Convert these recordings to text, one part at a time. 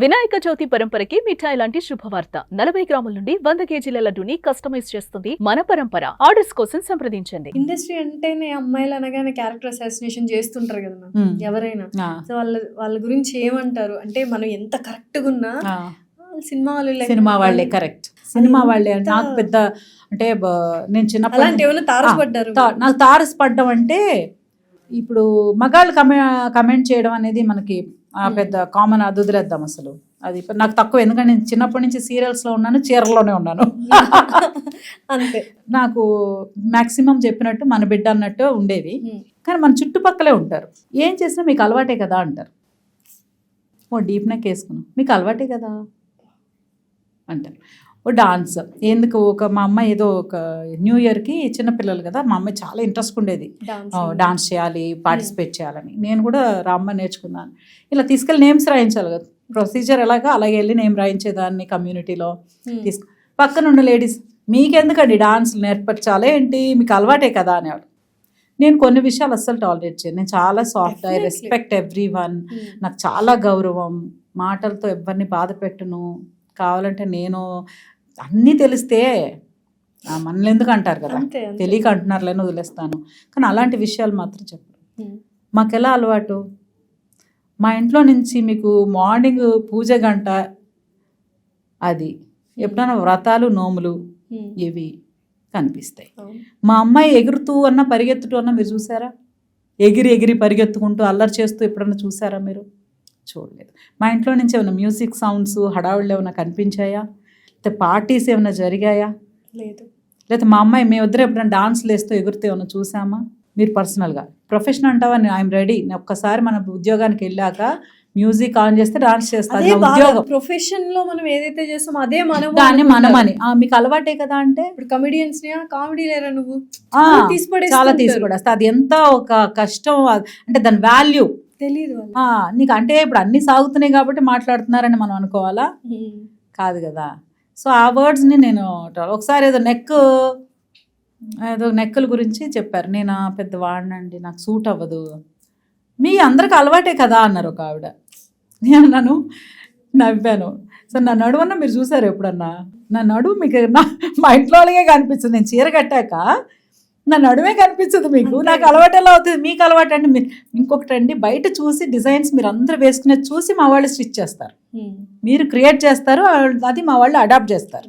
వినాయక చవితి పరంపరకి మిఠాయి లాంటి శుభవార్త 40 గ్రాముల నుండి 100 కేజీల లడ్డూని కస్టమైజ్ చేస్తుంది మన పరంపర. ఆర్డర్స్ కోసం సంప్రదించండి. ఇండస్ట్రీ అంటేనే అమ్మాయిలు అనగానే క్యారెక్టర్ అసాసినేషన్ చేస్తుంటారు కదా మ్యామ్, ఎవరైనా. సో వాళ్ళ గురించి ఏమంటారు అంటే, మనం ఎంత కరెక్ట్ గా ఉన్నా సినిమా వాళ్ళే కరెక్ట్. సినిమా వాళ్ళే నాకు పెద్ద అంటే నేను చిన్నప్పుడు అలాంటి ఏమైనా తారసపడ్డారు? నాకు తారసపడ్డం అంటే ఇప్పుడు మగాళ్ళు కమెంట్ చేయడం అనేది మనకి పెద్ద కామన్, అది వదిలేద్దాం అసలు. అది నాకు తక్కువ, ఎందుకంటే నేను చిన్నప్పటి నుంచి సీరియల్స్లో ఉన్నాను, చీరల్లోనే ఉన్నాను. అంతే. నాకు మ్యాక్సిమం చెప్పినట్టు మన బిడ్డ అన్నట్టు ఉండేది. కానీ మన చుట్టుపక్కలే ఉంటారు, ఏం చేసినా మీకు అలవాటే కదా అంటారు. ఓ డీప్ నెక్ వేసుకున్నాం, మీకు అలవాటే కదా అంటారు. ఓ డాన్స్ ఎందుకు, మా అమ్మ ఏదో ఒక న్యూ ఇయర్కి చిన్నపిల్లలు కదా, మా అమ్మాయి చాలా ఇంట్రెస్ట్ ఉండేది డాన్స్ చేయాలి, పార్టిసిపేట్ చేయాలని. నేను కూడా రామ్మ నేర్చుకున్నాను. ఇలా తీసుకెళ్ళి నేమ్స్ రాయించాలి కదా, ప్రొసీజర్ ఎలాగా అలాగే వెళ్ళి నేమ్ రాయించేదాన్ని కమ్యూనిటీలో. పక్కన ఉన్న లేడీస్ మీకెందుకండి డాన్స్ నేర్పించాలి ఏంటి, మీకు అలవాటే కదా అనేవాడు. నేను కొన్ని విషయాలు అస్సలు టాలరేట్ చేయను. నేను చాలా soft, I respect every one. నాకు చాలా గౌరవం, మాటలతో ఎవరిని బాధ పెట్టను. కావాలంటే నేను అన్నీ తెలిస్తే మనల్ని ఎందుకు అంటారు కదా, తెలియక అంటున్నారులేని వదిలేస్తాను. కానీ అలాంటి విషయాలు మాత్రం చెప్పరు. మాకెలా అలవాటు, మా ఇంట్లో నుంచి మీకు మార్నింగ్ పూజ గంట, అది ఎప్పుడైనా వ్రతాలు నోములు ఇవి కనిపిస్తాయి. మా అమ్మాయి ఎగురుతూ అన్నా పరిగెత్తుతూ అన్నా మీరు చూసారా? ఎగిరి పరిగెత్తుకుంటూ అల్లరి చేస్తూ ఎప్పుడన్నా చూసారా మీరు? చూడలేదు. మా ఇంట్లో నుంచి ఏమైనా మ్యూజిక్ సౌండ్స్ హడావుళ్ళు ఏమైనా కనిపించాయా? లేకపోతే పార్టీస్ ఏమైనా జరిగాయా? లేదు. లేకపోతే మా అమ్మాయి మేము ఇద్దరు ఎప్పుడైనా డాన్స్లు వేస్తూ ఎగురితే ఏమైనా చూసామా? మీరు పర్సనల్గా ప్రొఫెషన్ అంటావా? I'm ready. ఒక్కసారి మన ఉద్యోగానికి వెళ్ళాక మ్యూజిక్ ఆన్ చేస్తే డాన్స్ చేస్తాను. ఉద్యోగం ప్రొఫెషన్ లో మనం ఏదైతే చేస్తామో అదే దాన్ని మనమని మీకు అలవాటే కదా అంటే. ఇప్పుడు కమెడియన్స్ కామెడీ లేరా నువ్వు చాలా తీసిపడేస్తా. అది ఎంత ఒక కష్టం అంటే, దాని వాల్యూ తెలీదు నీకు. అంటే ఇప్పుడు అన్ని సాగుతున్నాయి కాబట్టి మాట్లాడుతున్నారని మనం అనుకోవాలా? కాదు కదా. సో ఆ వర్డ్స్ని నేను ఒకసారి ఏదో నెక్కుల గురించి చెప్పారు. నేను పెద్ద వాడినండి, నాకు సూట్ అవ్వదు. మీ అందరికి అలవాటే కదా అన్నారు ఒక ఆవిడ. నేను నవ్వాను. సో నా నడువన్నా మీరు చూసారు ఎప్పుడన్నా? నా నడువు మీకు మా ఇంట్లో వాళ్ళకే కనిపిస్తుంది. నేను చీర కట్టాక నా నడుమే కనిపించదు మీకు. నాకు అలవాటు ఎలా అవుతుంది? మీకు అలవాటు అంటే మీరు ఇంకొకటి అండి, బయట చూసి డిజైన్స్ మీరు అందరూ వేసుకునేది చూసి మా వాళ్ళు స్టిచ్ చేస్తారు, మీరు క్రియేట్ చేస్తారు, అది మా వాళ్ళు అడాప్ట్ చేస్తారు.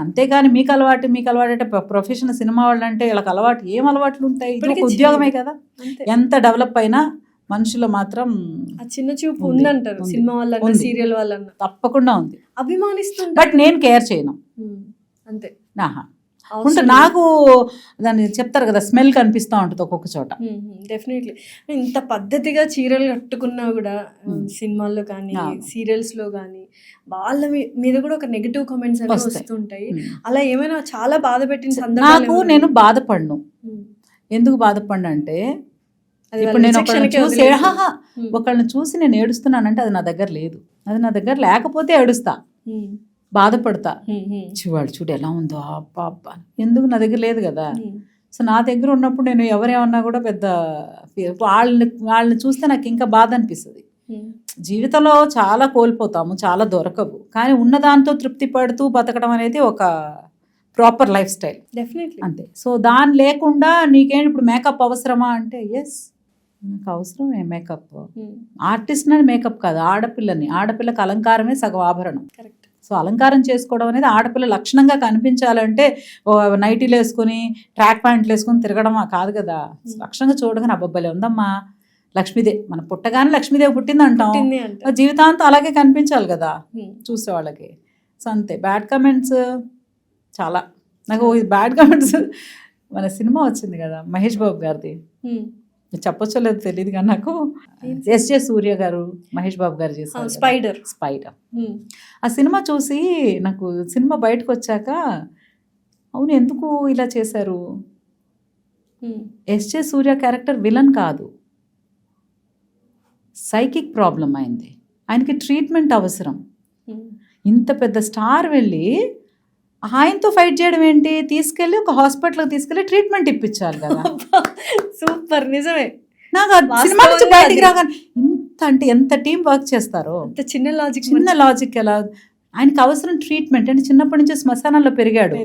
అంతేగాని మీకు అలవాటు అంటే ప్రొఫెషనల్ సినిమా వాళ్ళు అంటే వీళ్ళకి అలవాటు ఏం అలవాట్లు ఉంటాయి? ఇది ఉద్యోగమే కదా. ఎంత డెవలప్ అయినా మనుషులు మాత్రం చిన్న చూపు ఉందంటారు. సినిమా వాళ్ళ, సీరియల్ వాళ్ళ తప్పకుండా ఉంది, అభిమానిస్తుంది. బట్ నేను కేర్ చేయను అంతే. ఉంటే నాకు దాన్ని చెప్తారు కదా, స్మెల్ కనిపిస్తూ ఉంటుంది ఒక్కొక్క చోట. డెఫినెట్లీ. ఇంత పద్ధతిగా చీరలు కట్టుకున్నా కూడా సినిమాల్లో కానీ సీరియల్స్ లో కానీ వాళ్ళ మీద కూడా ఒక నెగిటివ్ కామెంట్స్ అనేవి వస్తుంటాయి. అలా ఏమైనా చాలా బాధ పెట్టిన సందర్భాలు? నేను బాధపడను. ఎందుకు బాధపడను అంటే, ఇప్పుడు నేను ఒకళ్ళని చూసి నేను ఏడుస్తున్నానంటే అది నా దగ్గర లేదు. అది నా దగ్గర లేకపోతే ఏడుస్తా, బాధపడతా. వాడు చూడు ఎలా ఉందో అబ్బా అబ్బా, ఎందుకు నా దగ్గర లేదు కదా. సో నా దగ్గర ఉన్నప్పుడు నేను ఎవరేమన్నా కూడా పెద్ద వాళ్ళని చూస్తే నాకు ఇంకా బాధ అనిపిస్తుంది. జీవితంలో చాలా కోల్పోతాము, చాలా దొరకవు, కానీ ఉన్నదాంతో తృప్తి పడుతూ బతకడం అనేది ఒక ప్రాపర్ లైఫ్ స్టైల్. డెఫినెట్లీ అంతే. సో దాని లేకుండా నీకేంటి ఇప్పుడు మేకప్ అవసరమా అంటే, ఎస్ నాకు అవసరమే మేకప్. ఆర్టిస్ట్ అని మేకప్ కాదు, ఆడపిల్లకి అలంకారమే సగం ఆభరణం. కరెక్ట్. సో అలంకారం చేసుకోవడం అనేది ఆడపిల్ల లక్షణంగా కనిపించాలంటే నైటీలు వేసుకుని ట్రాక్ ప్యాంట్లు వేసుకుని తిరగడమా కాదు కదా. లక్షణంగా చూడగానే అబ్బబ్బలే ఉందమ్మా లక్ష్మీదేవి, మన పుట్టగానే లక్ష్మీదేవి పుట్టింది అంటాం, జీవితాంతం అలాగే కనిపించాలి కదా చూసే వాళ్ళకి. సో అంతే. బ్యాడ్ కమెంట్స్ చాలా, నాకు బ్యాడ్ కమెంట్స్ మన సినిమా వచ్చింది కదా మహేష్ బాబు గారిది, చెప్పొచ్చో లేదు తెలియదు కానీ నాకు ఎస్జే సూర్య గారు మహేష్ బాబు గారు చేశారు స్పైడర్. ఆ సినిమా చూసి నాకు సినిమా బయటకు వచ్చాక, అవును ఎందుకు ఇలా చేశారు, ఎస్జే సూర్య క్యారెక్టర్ విలన్ కాదు, సైకిక్ ప్రాబ్లం అయింది, ఆయనకి ట్రీట్మెంట్ అవసరం. ఇంత పెద్ద స్టార్ వెళ్ళి ఆయనతో ఫైట్ చేయడం ఏంటి? తీసుకెళ్ళి ఒక హాస్పిటల్కి తీసుకెళ్ళి ట్రీట్మెంట్ ఇప్పించాలి కదా. సూపర్, నిజమే. నాకు సినిమా నుంచి బయటికి రాగానే ఎంత టీం వర్క్ చేస్తారో, అంత చిన్న లాజిక్ చిన్న లాజిక్ ఎలా, ఆయనకి అవసరం ట్రీట్మెంట్ అంటే చిన్నప్పటి నుంచి శ్మశానంలో పెరిగాడు,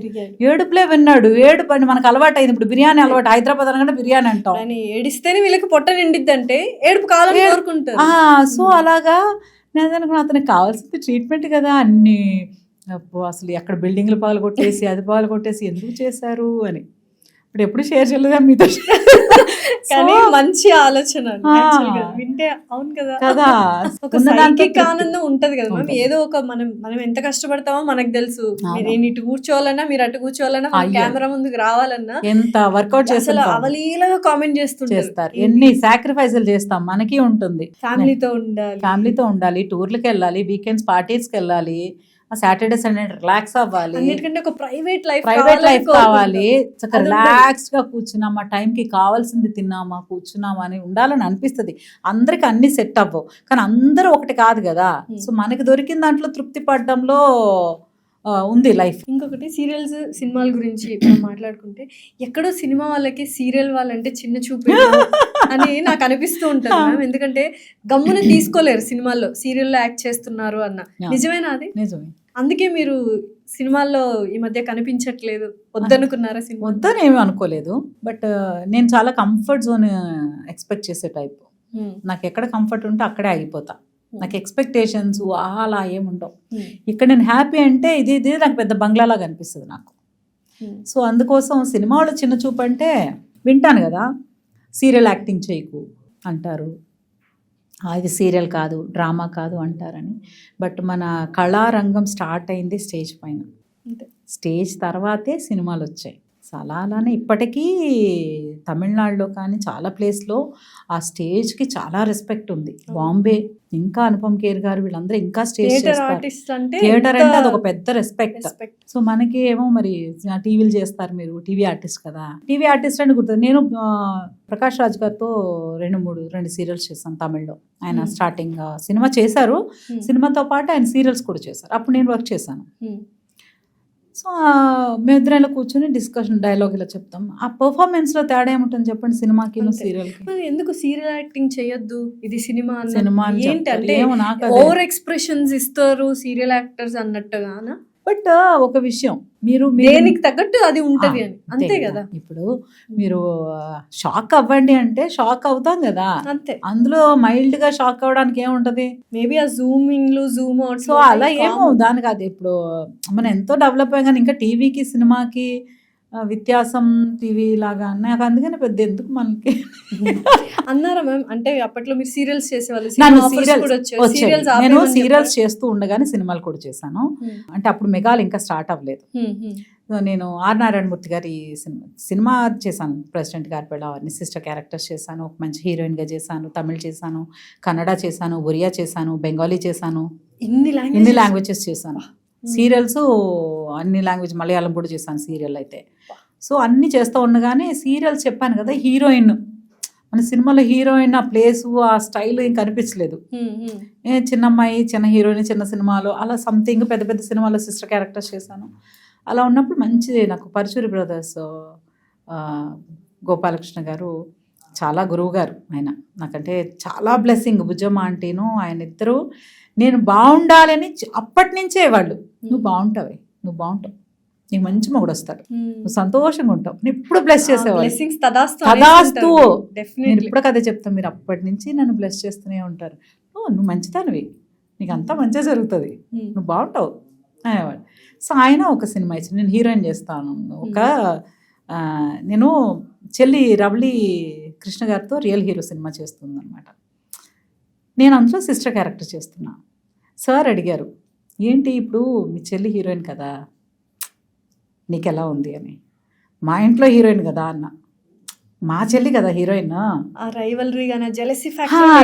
ఏడుపులే విన్నాడు, ఏడుపు అంటే మనకు అలవాటు అయింది. ఇప్పుడు బిర్యానీ అలవాటు, హైదరాబాద్ అనగానే బిర్యానీ అంటాం. ఆయన ఏడిస్తేనే వీళ్ళకి పొట్ట నిండిద్ది అంటే ఏడుపు కావాలని కోరుకుంటారు. సో అలాగా నేను అనుకున్నా అతనికి కావాల్సింది ట్రీట్మెంట్ కదా, అన్ని అసలు ఎక్కడ బిల్డింగ్లు పగలు కొట్టేసి అది పగలు కొట్టేసి ఎందుకు చేశారు అని ఇప్పుడు ఎప్పుడు షేర్ చేయలేదా మీతో? కానీ మంచి ఆలోచన వింటే, అవును కదా, ఒక సైకిక్ ఆనందం ఉంటది కదా మ్యామ్. ఏదో ఒక మనం ఎంత కష్టపడతామో మనకు తెలుసు. నేను ఇటు కూర్చోవాలన్నా, మీరు అటు కూర్చోవాలన్నా, కెమెరా ముందుకు రావాలన్నా ఎంత వర్కౌట్ అసలు అవలీలగా కామెంట్ చేస్తారు, ఎన్ని సాక్రిఫైజులు చేస్తాం. మనకి ఉంటుంది, ఫ్యామిలీతో ఉండాలి, టూర్లకి వెళ్ళాలి, వీకెండ్స్ పార్టీస్కి వెళ్ళాలి, సాటర్డే సండే రిలాక్స్ అవ్వాలి, అన్నిటికంటే ఒక ప్రైవేట్ లైఫ్ కావాలి. రిలాక్స్ గా కూర్చున్నామా, టైంకి కావాల్సింది తిన్నామా, కూర్చున్నామా అని ఉండాలని అనిపిస్తుంది. అందరికి అన్ని సెట్ అవ్వవు, కానీ అందరూ ఒకటి కాదు కదా. సో మనకి దొరికిన దాంట్లో తృప్తి పడడంలో ఉంది లైఫ్. ఇంకొకటి సీరియల్స్, సినిమాల గురించి మనం మాట్లాడుకుంటే ఎక్కడో సినిమా వాళ్ళకి సీరియల్ వాళ్ళంటే చిన్న చూపు అని నాకు అనిపిస్తూ ఉంటుంది మ్యామ్. ఎందుకంటే గమ్మున తీసుకోలేరు సినిమాల్లో సీరియల్లో యాక్ట్ చేస్తున్నారు అన్న. నిజమేనా అది? నిజమే. అందుకే మీరు సినిమాల్లో ఈ మధ్య కనిపించట్లేదు, వద్దనుకున్నారా? సినిమా వద్దని ఏమీ అనుకోలేదు, బట్ నేను చాలా కంఫర్ట్ జోన్ ఎక్స్పెక్ట్ చేసే టైప్. నాకు ఎక్కడ కంఫర్ట్ ఉంటే అక్కడే ఆగిపోతా. నాకు ఎక్స్పెక్టేషన్స్ అలా ఏముండవు. ఇక్కడ నేను హ్యాపీ అంటే ఇది నాకు పెద్ద బంగ్లాలాగా అనిపిస్తుంది నాకు. సో అందుకోసం సినిమా వాళ్ళు చిన్న చూపు అంటే వింటాను కదా, సీరియల్ యాక్టింగ్ చేయకు అంటారు, ఇది సీరియల్ కాదు, డ్రామా కాదు అంటారని. బట్ మన కళారంగం స్టార్ట్ అయింది స్టేజ్ పైన, స్టేజ్ తర్వాతే సినిమాలు వచ్చాయి. సో అలానే ఇప్పటికీ తమిళనాడులో కానీ చాలా ప్లేస్లో ఆ స్టేజ్కి చాలా రెస్పెక్ట్ ఉంది. బాంబే ఇంకా అనుపమ్ ఖేర్ గారు వీళ్ళందరూ ఇంకా స్టేజ్ థియేటర్ అంటే అది ఒక పెద్ద రెస్పెక్ట్. సో మనకి ఏమో మరి టీవీలు చేస్తారు, మీరు టీవీ ఆర్టిస్ట్ కదా, టీవీ ఆర్టిస్ట్ అని గుర్తుంది. నేను ప్రకాష్ రాజ్ గారితో రెండు సీరియల్స్ చేశాను తమిళ్లో. ఆయన స్టార్టింగ్ సినిమా చేశారు, సినిమాతో పాటు ఆయన సీరియల్స్ కూడా చేశారు, అప్పుడు నేను వర్క్ చేశాను. సో మేమిద్దరం ఇలా కూర్చొని డిస్కషన్ డైలాగ్ ఇలా చెప్తాం. ఆ పర్ఫార్మెన్స్లో తేడా ఏముంటుంది చెప్పండి సినిమాకి సీరియల్కి? ఎందుకు సీరియల్ యాక్టింగ్ చేయొద్దు, ఇది సినిమా ఏంటంటే ఓవర్ ఎక్స్ప్రెషన్స్ ఇస్తారు సీరియల్ యాక్టర్స్ అన్నట్టుగా. బట్ ఒక విషయం, మీరు దేనికి తగ్గట్టు అది ఉంటది అని, అంతే కదా. ఇప్పుడు మీరు షాక్ అవ్వండి అంటే షాక్ అవుతాం కదా, అంతే. అందులో మైల్డ్ గా షాక్ అవ్వడానికి ఏముంటది? మేబీ ఆ జూమింగ్ లో జూమ్ అవుట్, సో అలా ఏమో దానికి. అది ఇప్పుడు మనం ఎంతో డెవలప్ అయ్యాం కానీ ఇంకా టీవీకి సినిమాకి వ్యత్యాసం టీవీ లాగా నాకు అందుకని పెద్ద ఎందుకు మనకి అన్నారా మ్యామ్? అంటే అప్పట్లో మీరు సీరియల్స్ చేసేవాళ్ళు, నేను సీరియల్స్ చేస్తూ ఉండగానే సినిమాలు కూడా చేశాను. అంటే అప్పుడు మెగాలు ఇంకా స్టార్ట్ అవ్వలేదు. నేను ఆర్ నారాయణమూర్తి గారి సినిమా చేశాను, ప్రెసిడెంట్ గారి పిల్ల, అవన్నీ సిస్టర్ క్యారెక్టర్స్ చేశాను, ఒక మంచి హీరోయిన్గా చేశాను, తమిళ్ చేశాను, కన్నడ చేశాను, ఒరియా చేశాను, బెంగాలీ చేశాను, ఇన్ని లాంగ్వేజెస్ చేశాను. సీరియల్స్ అన్ని లాంగ్వేజ్, మలయాళం కూడా చేశాను సీరియల్ అయితే. సో అన్నీ చేస్తూ ఉండగానే సీరియల్స్ చెప్పాను కదా, హీరోయిన్ మన సినిమాలో హీరోయిన్ ఆ ప్లేసు ఆ స్టైల్ ఇంక అనిపించలేదు. చిన్న అమ్మాయి, చిన్న హీరోయిన్, చిన్న సినిమాలో అలా సంథింగ్, పెద్ద పెద్ద సినిమాలో సిస్టర్ క్యారెక్టర్స్ చేశాను. అలా ఉన్నప్పుడు మంచి నాకు పరుచూరి బ్రదర్స్ గోపాలకృష్ణ గారు చాలా గురువు గారు. ఆయన నాకంటే చాలా బ్లెస్సింగ్. బుజ్జమ్మ ఆంటీను ఆయన ఇద్దరు నేను బాగుండాలని అప్పటి నుంచే వాళ్ళు, నువ్వు బాగుంటావు, నువ్వు బాగుంటావు, నీకు మంచి మొగుడు వస్తాడు, నువ్వు సంతోషంగా ఉంటావు, నేను ఇప్పుడు బ్లెస్ చేసేవాళ్ళు. తదాస్తు నేను ఇప్పుడు కదే చెప్తాను, మీరు అప్పటి నుంచి నన్ను బ్లెస్ చేస్తూనే ఉంటారు. నువ్వు మంచిదానివి, నీకు అంతా మంచిగా జరుగుతుంది, నువ్వు బాగుంటావు అనేవాడు. సో ఆయన ఒక సినిమా ఇచ్చి నేను హీరోయిన్ చేస్తాను. నేను చెల్లి రవళి కృష్ణ గారితో రియల్ హీరో సినిమా చేస్తుంది అనమాట. నేను అందులో సిస్టర్ క్యారెక్టర్ చేస్తున్నా. సార్ అడిగారు, ఏంటి ఇప్పుడు మీ చెల్లి హీరోయిన్ కదా, నీకు ఎలా ఉంది అని. మా ఇంట్లో హీరోయిన్ కదా అన్న. మా చెల్లి కదా హీరోయిన్,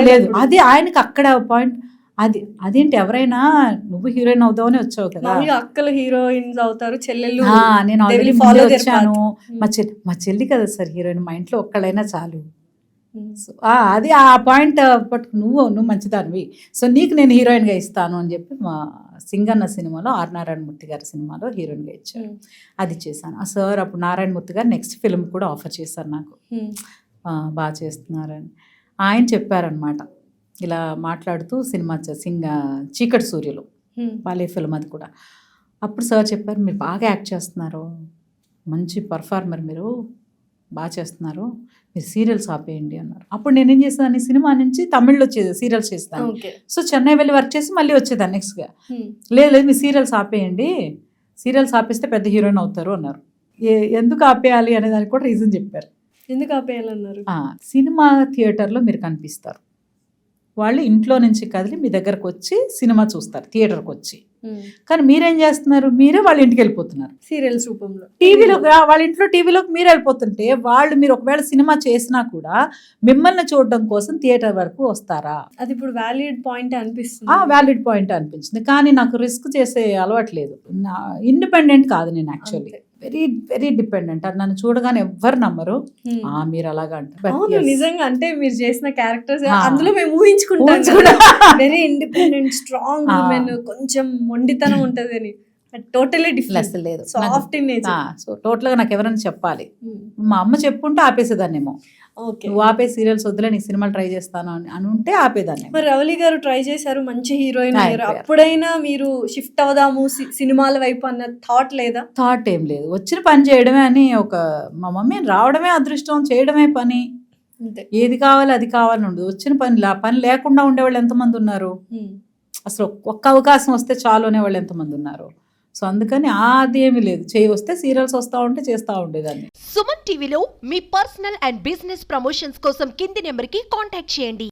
లేదు అది ఆయనకి అక్కడ పాయింట్. అదేంటి ఎవరైనా నువ్వు హీరోయిన్ అవుతావని వచ్చావు కదా, అక్కలు హీరోయిన్స్ అవుతారు, చెల్లెళ్ళు. నేను ఆల్రెడీ ఫాలో వచ్చాను, మా చెల్లి కదా సార్ హీరోయిన్, మా ఇంట్లో ఒక్కళ్ళైనా చాలు. అది ఆ పాయింట్ బట్ నువ్వు మంచిదానివి, సో నీకు నేను హీరోయిన్గా ఇస్తాను అని చెప్పి మా సింగన్న సినిమాలో ఆర్ నారాయణమూర్తి గారి సినిమాలో హీరోయిన్గా ఇచ్చారు. అది చేశాను. ఆ సార్ అప్పుడు నారాయణమూర్తి గారు నెక్స్ట్ ఫిల్మ్ కూడా ఆఫర్ చేశారు నాకు, బాగా చేస్తున్నారని ఆయన చెప్పారనమాట. ఇలా మాట్లాడుతూ సినిమా చీకటి సూర్యులు బాలే ఫిల్మ్ అది కూడా. అప్పుడు సార్ చెప్పారు, మీరు బాగా యాక్ట్ చేస్తున్నారు, మంచి పర్ఫార్మర్, మీరు బాగా చేస్తున్నారు, మీరు సీరియల్స్ ఆపేయండి అన్నారు. అప్పుడు నేనేం చేసేదాన్ని, సినిమా నుంచి తమిళ్లో సీరియల్స్ చేస్తాను. సో చెన్నై వెళ్ళి వర్క్ చేసి మళ్ళీ వచ్చేదాన్ని నెక్స్ట్గా. లేదు మీరు సీరియల్స్ ఆపేయండి, సీరియల్స్ ఆపేస్తే పెద్ద హీరోయిన్ అవుతారు అన్నారు. ఎందుకు ఆపేయాలి అనే దానికి కూడా రీజన్ చెప్పారు. ఎందుకు ఆపేయాలన్నారు? సినిమా థియేటర్లో మీరు కనిపిస్తారు, వాళ్ళు ఇంట్లో నుంచి కదిలి మీ దగ్గరకు వచ్చి సినిమా చూస్తారు థియేటర్కి వచ్చి. కానీ మీరేం చేస్తున్నారు, మీరే వాళ్ళ ఇంటికి వెళ్ళిపోతున్నారు సీరియల్స్ రూపంలో. టీవీలో వాళ్ళ ఇంట్లో టీవీలోకి మీరు వెళ్ళిపోతుంటే వాళ్ళు, మీరు ఒకవేళ సినిమా చేసినా కూడా మిమ్మల్ని చూడడం కోసం థియేటర్ వరకు వస్తారా? అది ఇప్పుడు వ్యాలిడ్ పాయింట్ అనిపిస్తుంది. వ్యాలిడ్ పాయింట్ అనిపించింది. కానీ నాకు రిస్క్ చేసే అలవాటు లేదు, ఇండిపెండెంట్ కాదు నేను యాక్చువల్లీ, వెరీ వెరీ డిపెండెంట్. అది నన్ను చూడగానే ఎవ్వరు నమ్మరు, మీరు అలాగా అంటారు. నిజంగా అంటే మీరు చేసిన క్యారెక్టర్స్ అందులో మేము ఊహించుకుంటాం వెరీ ఇండిపెండెంట్ స్ట్రాంగ్ ఉమెన్, కొంచెం మొండితనం ఉంటది అని. టోటలీ డిఫరెంట్ లేదు, soft in nature. So total గా నాకు ఎవరైనా చెప్పాలి, మా అమ్మ చెప్పుంటే ఆపేసేదాన్నేమో, నువ్వు ఆపే సీరియల్స్ వద్దులే నీకు సినిమాలు ట్రై చేస్తాను అని ఉంటే ఆపేదాన్ని. మరి రవళి గారు ట్రై చేశారు, మంచి హీరోయిన్ అయ్యారు, అప్పుడైనా మీరు షిఫ్ట్ అవుదాము సినిమాల వైపు అన్న థాట్ లేదా? థాట్ ఏం లేదు, వచ్చిన పని చేయడమే అని మా మమ్మీ రావడమే అదృష్టం, చేయడమే పని, ఏది కావాలి అది కావాలని ఉండదు. వచ్చిన పని లేకుండా ఉండేవాళ్ళు ఎంతమంది ఉన్నారు, అసలు ఒక్క అవకాశం వస్తే చాలు అనేవాళ్ళు ఎంతమంది ఉన్నారు. సో అందుకని అది ఏమీ లేదు, వస్తే సీరియల్స్ వస్తూ ఉంటే చేస్తూ ఉండేదాన్ని. సుమన్ టీవీలో మీ పర్సనల్ అండ్ బిజినెస్ ప్రమోషన్స్ కోసం కింది నెంబర్కి కాంటాక్ట్ చేయండి.